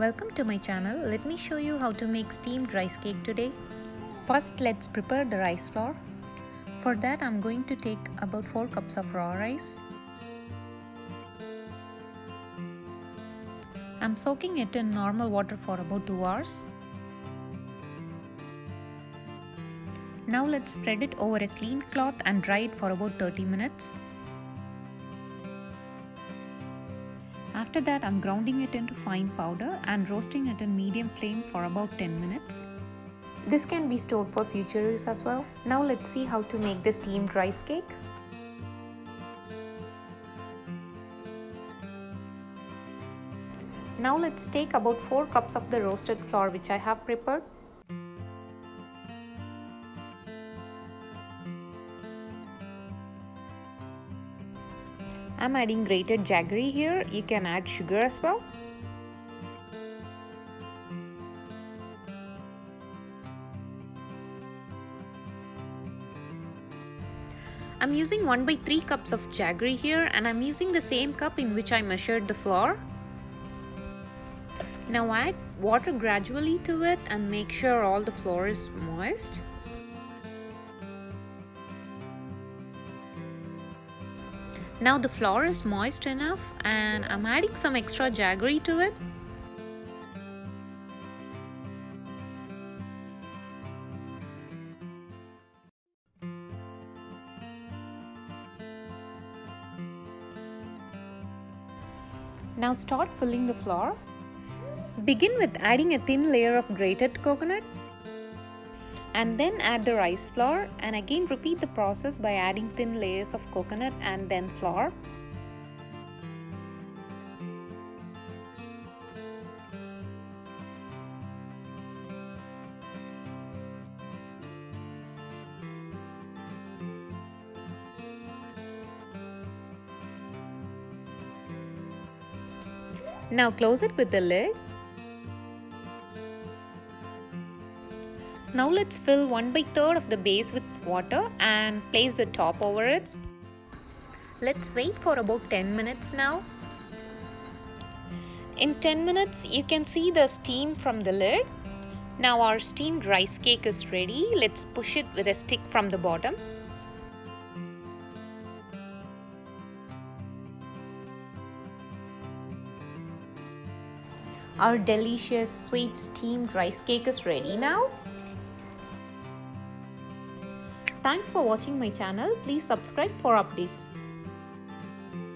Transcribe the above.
Welcome to my channel. Let me show you how to make steamed rice cake today. First, let's prepare the rice flour. For that, I'm going to take about 4 cups of raw rice. I'm soaking it in normal water for about 2 hours. Now let's spread it over a clean cloth and dry it for about 30 minutes. After that, I'm grounding it into fine powder and roasting it in medium flame for about 10 minutes. This can be stored for future use as well. Now let's see how to make the steamed rice cake. Now let's take about 4 cups of the roasted flour which I have prepared. I'm adding grated jaggery here. You can add sugar as well. I'm using 1/3 cups of jaggery here, and I'm using the same cup in which I measured the flour. Now add water gradually to it and make sure all the flour is moist. Now the flour is moist enough and I'm adding some extra jaggery to it. Now start filling the flour. Begin with adding a thin layer of grated coconut. And then add the rice flour, and again repeat the process by adding thin layers of coconut and then flour. Now close it with the lid. Now let's fill 1/3 of the base with water and place the top over it. Let's wait for about 10 minutes now. In 10 minutes, you can see the steam from the lid. Now our steamed rice cake is ready. Let's push it with a stick from the bottom. Our delicious sweet steamed rice cake is ready now. Thanks for watching my channel. Please subscribe for updates.